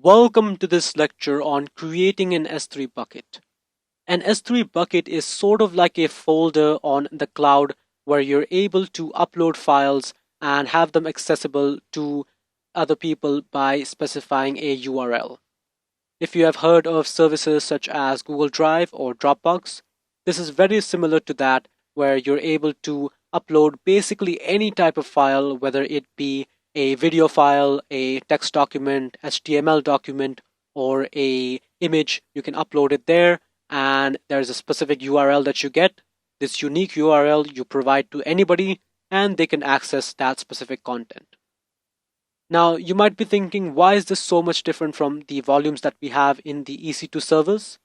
Welcome to this lecture on creating an S3 bucket. An S3 bucket is sort of like a folder on the cloud where you're able to upload files and have them accessible to other people by specifying a URL. If you have heard of services such as Google Drive or Dropbox, this is very similar to that, where you're able to upload basically any type of file, whether it be a video file, a text document, HTML document, or a image. You can upload it there, and there's a specific URL that you get. This unique URL you provide to anybody, and they can access that specific content. Now, you might be thinking, why is this so much different from the volumes that we have in the EC2 servers?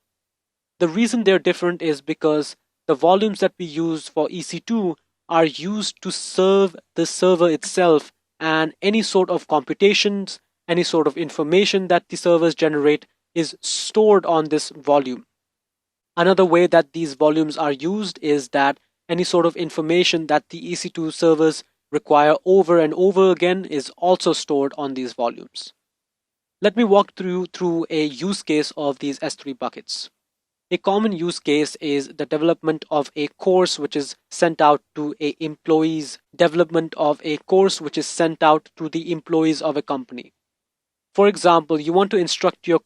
The reason they're different is because the volumes that we use for EC2 are used to serve the server itself, and any sort of computations, any sort of information that the servers generate is stored on this volume. Another way that these volumes are used is that any sort of information that the EC2 servers require over and over again is also stored on these volumes. Let me walk through a use case of these S3 buckets. A common use case is the development of a course which is sent out to the employees of a company. For example, you want to instruct your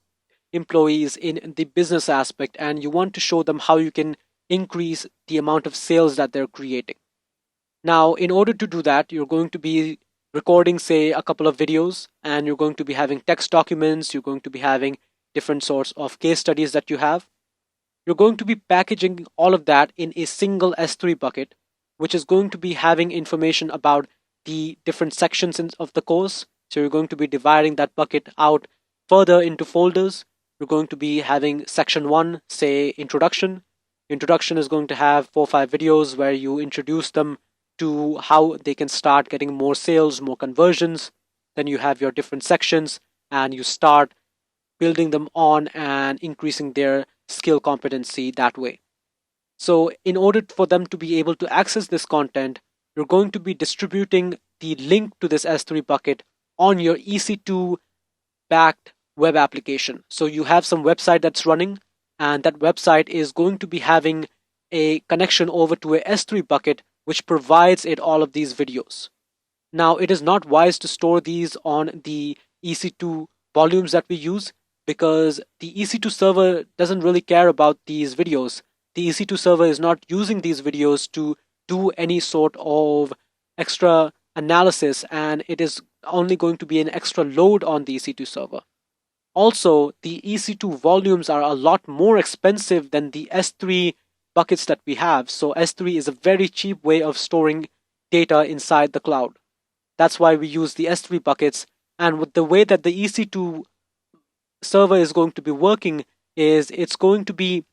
employees in the business aspect, and you want to show them how you can increase the amount of sales that they're creating. Now, in order to do that, you're going to be recording, say, a couple of videos, and you're going to be having text documents, you're going to be having different sorts of case studies that you have. You're going to be packaging all of that in a single S3 bucket, which is going to be having information about the different sections of the course. So you're going to be dividing that bucket out further into folders. You're going to be having section 1, say introduction. Introduction is going to have 4 or 5 videos where you introduce them to how they can start getting more sales, more conversions. Then you have your different sections, and you start building them on and increasing their skill competency that way. So in order for them to be able to access this content, you're going to be distributing the link to this S3 bucket on your EC2 backed web application. So you have some website that's running, and that website is going to be having a connection over to a S3 bucket which provides it all of these videos. Now, it is not wise to store these on the EC2 volumes that we use, because the EC2 server doesn't really care about these videos. The EC2 server is not using these videos to do any sort of extra analysis, and it is only going to be an extra load on the EC2 server. Also, the EC2 volumes are a lot more expensive than the S3 buckets that we have. So S3 is a very cheap way of storing data inside the cloud. That's why we use the S3 buckets. And with the way that the EC2 server is going to be working is it's going to be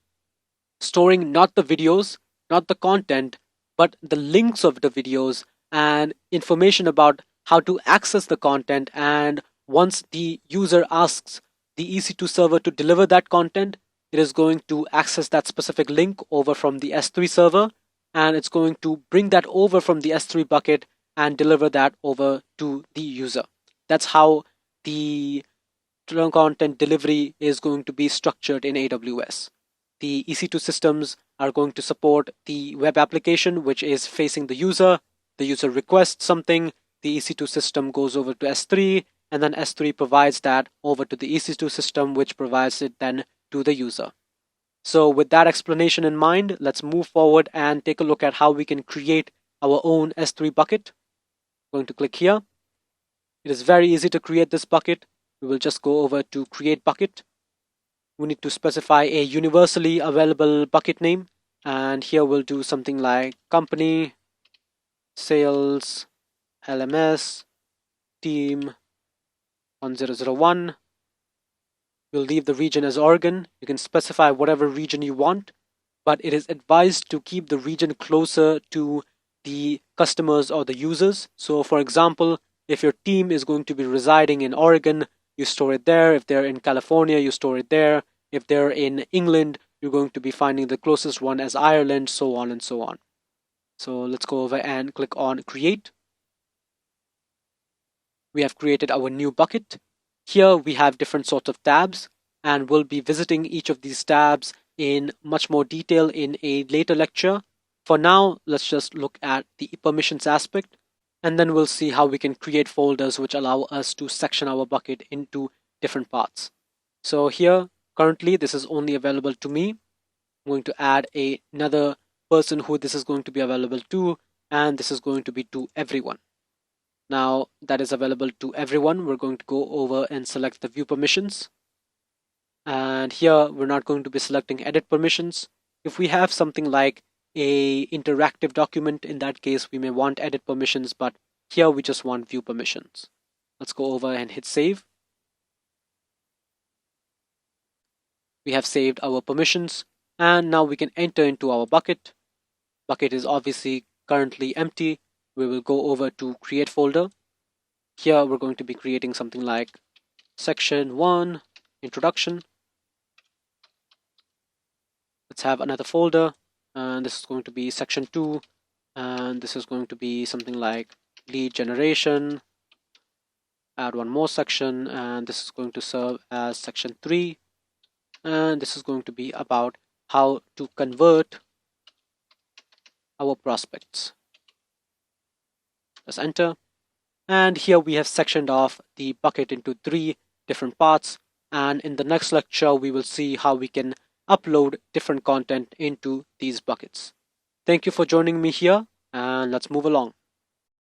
storing not the videos, not the content, but the links of the videos and information about how to access the content. And once the user asks the EC2 server to deliver that content, it is going to access that specific link over from the S3 server, and it's going to bring that over from the S3 bucket and deliver that over to the user. That's how the content delivery is going to be structured in AWS. The EC2 systems are going to support the web application, which is facing the user. The user requests something, the EC2 system goes over to S3, and then S3 provides that over to the EC2 system, which provides it then to the user. So with that explanation in mind, let's move forward and take a look at how we can create our own S3 bucket. I'm going to click here. It is very easy to create this bucket. We will just go over to create bucket. We need to specify a universally available bucket name, and here we'll do something like company, sales, LMS, team 1001. We'll leave the region as Oregon. You can specify whatever region you want, but it is advised to keep the region closer to the customers or the users. So for example, if your team is going to be residing in Oregon, you store it there. If they're in California, you store it there. If they're in England, you're going to be finding the closest one as Ireland, so on and so on. So let's go over and click on create. We have created our new bucket. Here we have different sorts of tabs, and we'll be visiting each of these tabs in much more detail in a later lecture. For now, let's just look at the permissions aspect, and then we'll see how we can create folders which allow us to section our bucket into different parts. So here, currently, this is only available to me. I'm going to add another person who this is going to be available to, and this is going to be to everyone. Now that is available to everyone, we're going to go over and select the view permissions. And here we're not going to be selecting edit permissions. If we have something like a interactive document, in that case we may want edit permissions, but here we just want view permissions. Let's go over and hit save. We have saved our permissions, and now we can enter into our bucket. Bucket is obviously currently empty. We will go over to create folder. Here we're going to be creating something like section 1 introduction. Let's have another folder, and this is going to be section 2, and this is going to be something like lead generation. Add one more section, and this is going to serve as section 3, and this is going to be about how to convert our prospects. Let's enter. And here we have sectioned off the bucket into 3 different parts, and in the next lecture we will see how we can upload different content into these buckets. Thank you for joining me here, and let's move along.